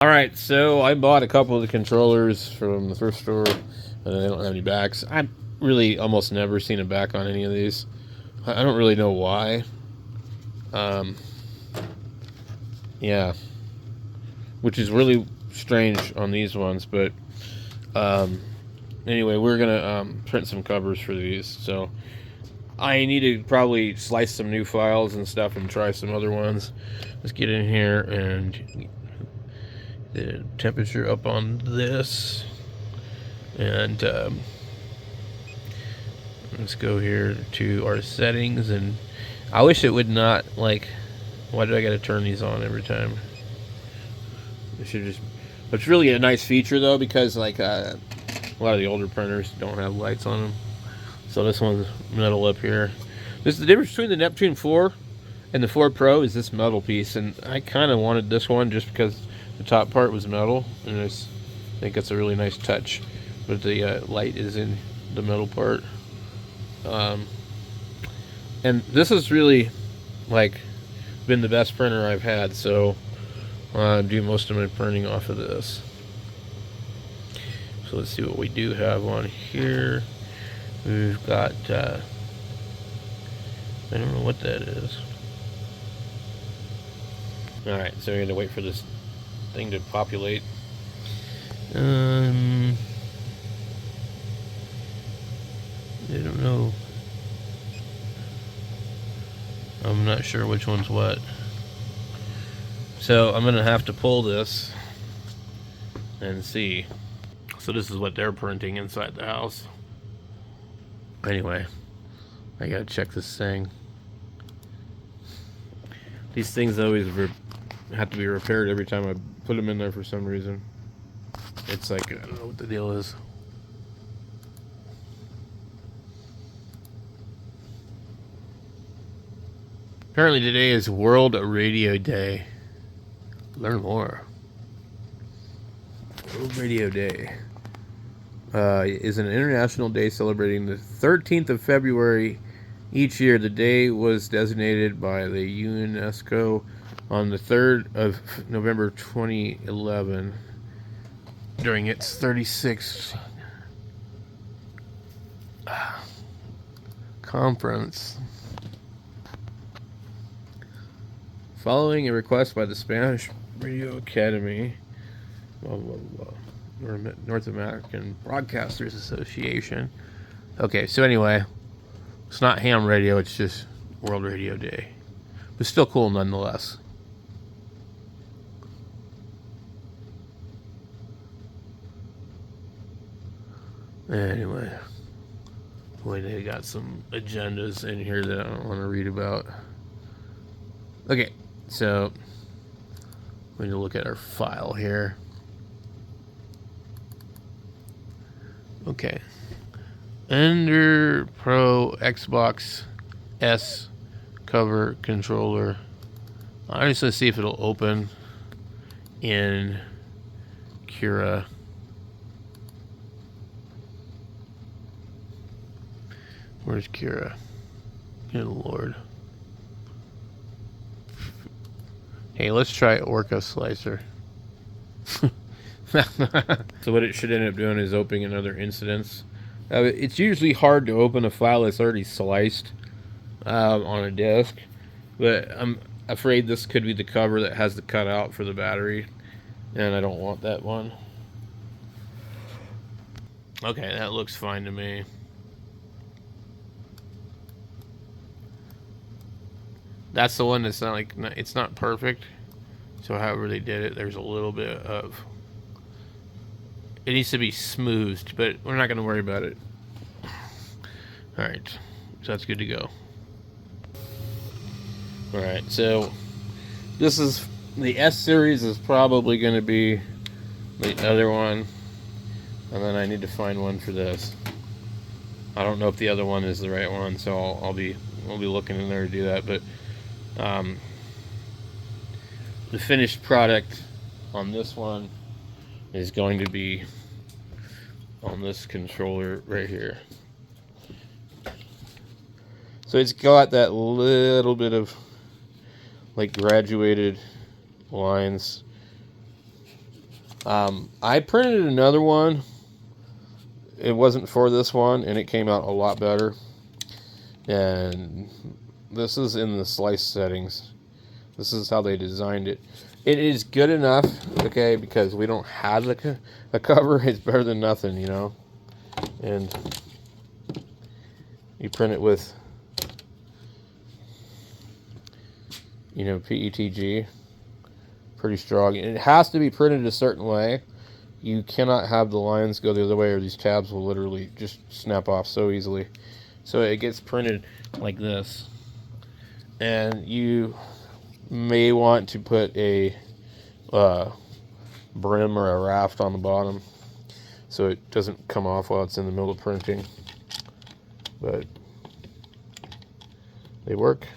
Alright, so I bought a couple of the controllers from the thrift store, and they don't have any backs. I've really almost never seen a back on any of these. I don't really know why. Yeah. Which is really strange on these ones, but anyway, we're gonna print some covers for these, so I need to probably slice some new files and stuff and try some other ones. Let's get in here and the temperature up on this, and let's go here to our settings. And I wish it would not, like, why do I gotta turn these on every time? It should just, it's really a nice feature though, because like a lot of the older printers don't have lights on them, so this one's metal up here. This is the difference between the Neptune 4 and the 4 Pro, is this metal piece, and I kind of wanted this one just because the top part was metal, and I think it's a really nice touch. But the light is in the metal part, and this has really, like, been the best printer I've had. So I do most of my printing off of this. So let's see what we do have on here. We've got I don't know what that is. Alright, so we're going to wait for this thing to populate. I don't know. I'm not sure which one's what. So I'm going to have to pull this and see. So this is what they're printing inside the house. Anyway, I got to check this thing. These things always have to be repaired every time I put them in there for some reason. It's like, I don't know what the deal is. Apparently today is World Radio Day. Learn more. World Radio Day is an international day celebrating the 13th of February each year. The day was designated by the UNESCO on the 3rd of November 2011 during its 36th conference. Following a request by the Spanish Radio Academy, blah, blah, blah, North American Broadcasters Association. Okay, so anyway, it's not ham radio, it's just World Radio Day. But still cool nonetheless. Anyway, boy, they got some agendas in here that I don't want to read about. Okay, so we're going to look at our file here. Okay. Ender Pro Xbox S cover controller. I'm just going to see if it'll open in Cura. Where's Cura? Good Lord. Hey, let's try Orca Slicer. So what it should end up doing is opening another incidence. It's usually hard to open a file that's already sliced on a disk, but I'm afraid this could be the cover that has the cutout for the battery, and I don't want that one. Okay, that looks fine to me. That's the one that's not, like, it's not perfect. So however they did it, there's a little bit of, it needs to be smoothed, but we're not going to worry about it. Alright, so that's good to go. Alright, so this is, the S series is probably going to be the other one, and then I need to find one for this. I don't know if the other one is the right one, so I'll be looking in there to do that, but the finished product on this one is going to be on this controller right here. So it's got that little bit of like graduated lines I printed another one. It wasn't for this one, and it came out a lot better. And this is in the slice settings. This is how they designed it. It is good enough, okay, because we don't have a cover. It's better than nothing, you know. And you print it with, you know, PETG. Pretty strong. And it has to be printed a certain way. You cannot have the lines go the other way, or these tabs will literally just snap off so easily. So it gets printed like this. And you may want to put a brim or a raft on the bottom so it doesn't come off while it's in the middle of printing. But they work.